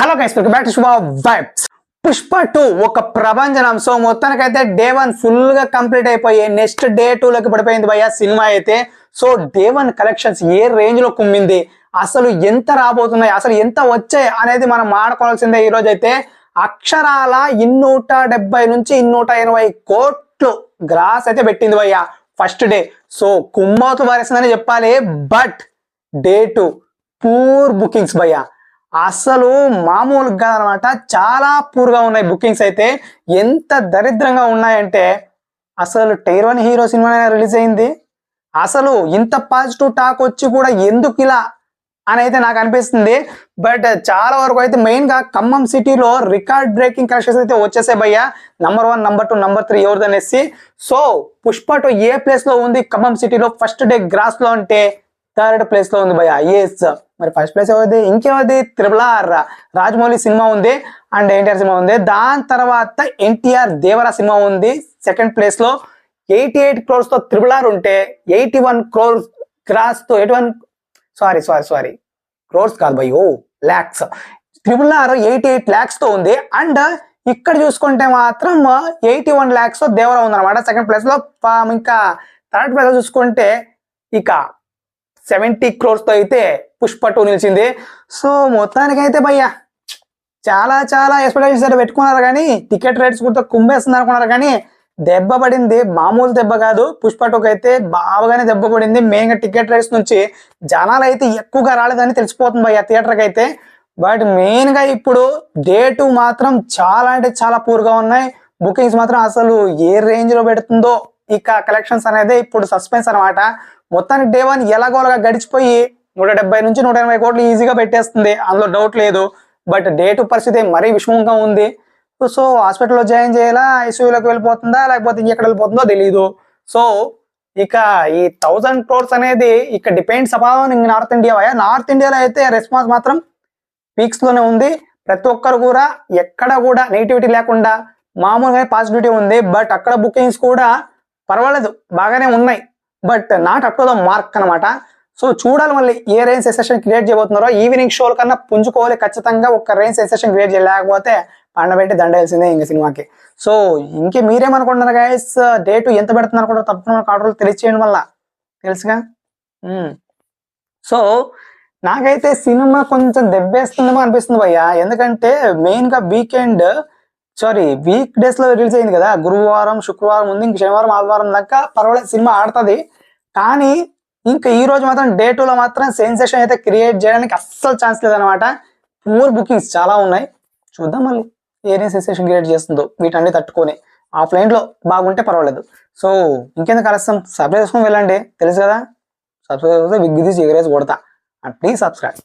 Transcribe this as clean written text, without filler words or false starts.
Hello guys, welcome back to శుభ vibes. Pushpa 2 ఒక ప్రభంజనం. సో మొత్తానికైతే డే 1 ఫుల్ గా కంప్లీట్ అయిపోయి నెక్స్ట్ డే 2 లోకి పడిపోయింది భయ్య సినిమా అయితే. సో డే 1 కలెక్షన్స్ ఏ రేంజ్ లో కుమ్మింది, అసలు ఎంత రాబోతున్నాయి, అసలు ఎంత వచ్చాయి అనేది మనం మాట్లాడుకోవాల్సిందే ఈ రోజు అయితే. అక్షరాల 270 నుంచి 280 కోట్లు గ్రాస్ అయితే పెట్టింది భయ్య ఫస్ట్ డే. సో కుమ్మవుతూ వారేసిందని చెప్పాలి. బట్ డే 2 పూర్ బుకింగ్స్ భయ్య, అసలు మామూలుగా అనమాట. చాలా పూర్గా ఉన్నాయి బుకింగ్స్ అయితే. ఎంత దరిద్రంగా ఉన్నాయంటే అసలు టైర్ 1 హీరో సినిమా రిలీజ్ అయింది, అసలు ఇంత పాజిటివ్ టాక్ వచ్చి కూడా ఎందుకు ఇలా అని అయితే నాకు అనిపిస్తుంది. బట్ చాలా వరకు అయితే మెయిన్ గా ఖమ్మం సిటీలో రికార్డ్ బ్రేకింగ్ కలెక్షన్స్ అయితే వచ్చేసాయి భయ్య. నంబర్ 1, నంబర్ 2, నంబర్ 3 ఎవరిదనేసి. సో పుష్ప 2 ఏ ప్లేస్ లో ఉంది ఖమ్మం సిటీలో ఫస్ట్ డే గ్రాస్ లో అంటే 3rd ప్లేస్ లో ఉంది భయ్య. ఎస్, మరి ఫస్ట్ ప్లేస్ ఎవరిది, ఇంకేమది, RRR రాజమౌళి సినిమా ఉంది అండ్ ఎన్టీఆర్ సినిమా ఉంది. దాని తర్వాత ఎన్టీఆర్ దేవరా సినిమా ఉంది సెకండ్ ప్లేస్ లో. 88 crores తో RRR ఉంటే 81 crores గ్రాస్ తో 81 సారీ క్రోర్స్ కాదు భయ్, లాక్స్. RRR 88 lakhs తో ఉంది. అండ్ ఇక్కడ చూసుకుంటే మాత్రం 81 lakhs తో దేవరా ఉందన్నమాట సెకండ్ ప్లేస్ లో. ఇంకా థర్డ్ ప్లేస్ లో చూసుకుంటే ఇక 70 crores తో అయితే పుష్ప 2 నిలిచింది. సో మొత్తానికైతే భయ్య చాలా చాలా ఎక్స్పెక్టేషన్స్ అయితే పెట్టుకున్నారు, కానీ టికెట్ రేట్స్ కూడా కుంభేస్తున్నారు అనుకున్నారు, కానీ దెబ్బ పడింది మామూలు దెబ్బ కాదు. పుష్ప 2 అయితే బాగానే దెబ్బ పడింది. మెయిన్గా టికెట్ రేట్స్ నుంచి జనాలు అయితే ఎక్కువగా రాలేదని తెలిసిపోతుంది భయ్య థియేటర్కి అయితే. బట్ మెయిన్గా ఇప్పుడు డే 2 మాత్రం చాలా అంటే చాలా పూర్గా ఉన్నాయి బుకింగ్స్ మాత్రం. అసలు ఏ రేంజ్ లో పెడుతుందో ఇక కలెక్షన్స్ అనేది ఇప్పుడు సస్పెన్స్ అనమాట. మొత్తానికి డే 1 ఎలాగోలాగా గడిచిపోయి 170 నుంచి 180 కోట్లు ఈజీగా పెట్టేస్తుంది, అందులో డౌట్ లేదు. బట్ డే 2 పరిస్థితి మరీ విషమంగా ఉంది. సో హాస్పిటల్లో జాయిన్ చేయాలా, ఐసీయూలోకి వెళ్ళిపోతుందా, లేకపోతే ఇంకెక్కడ వెళ్ళిపోతుందో తెలియదు. సో ఇక ఈ 1000 crores అనేది ఇక depends upon north India. North ఇండియాలో అయితే రెస్పాన్స్ మాత్రం పీక్స్ లోనే ఉంది. ప్రతి ఒక్కరు కూడా ఎక్కడ కూడా నెగిటివిటీ లేకుండా మామూలుగా పాజిటివిటీ ఉంది. బట్ అక్కడ బుకింగ్స్ కూడా పర్వాలేదు, బాగానే ఉన్నాయి. But not up to the mark అనమాట. సో చూడాలి మళ్ళీ ఏ రేంజ్ సెన్సేషన్ క్రియేట్ చేయబోతున్నారో. ఈవినింగ్ షోల కన్నా పుంజుకోవాలి ఖచ్చితంగా, ఒక రేంజ్ సెన్సేషన్ క్రియేట్ చేయలేకపోతే పండబెట్టి దండేయాల్సిందే ఇంక సినిమాకి. సో ఇంకే మీరేమనుకుంటున్నారు గైస్, డే 2 ఎంత పెడుతున్నారు కూడా తప్పకుండా ఆర్డర్లు తెలియచేయండి వల్ల తెలుసుగా. సో నాకైతే సినిమా కొంచెం దెబ్బేస్తుందేమో అనిపిస్తుంది భయ్య. ఎందుకంటే మెయిన్ గా వీక్ డేస్ లో రిలీజ్ అయింది కదా, గురువారం శుక్రవారం ఉంది, ఇంక శనివారం ఆదివారం దాకా పర్వాలేదు సినిమా ఆడుతుంది. కానీ ఇంకా ఈ రోజు మాత్రం డే 2 లో మాత్రం సెన్సేషన్ అయితే క్రియేట్ చేయడానికి అస్సలు ఛాన్స్ లేదనమాట. పూర్ బుకింగ్స్ చాలా ఉన్నాయి. చూద్దాం మళ్ళీ ఏ సెన్సేషన్ క్రియేట్ చేస్తుందో వీటన్ని తట్టుకొని. ఆఫ్లైన్ లో బాగుంటే పర్వాలేదు. సో ఇంకెందుకు ఆలస్యం, సబ్స్క్రైబ్ చేసుకొని వెళ్ళండి, తెలుసు కదా. సబ్స్క్రైబ్ చేస్తే విగ్ తీసి ఎగరేసి కొడతా. And please subscribe.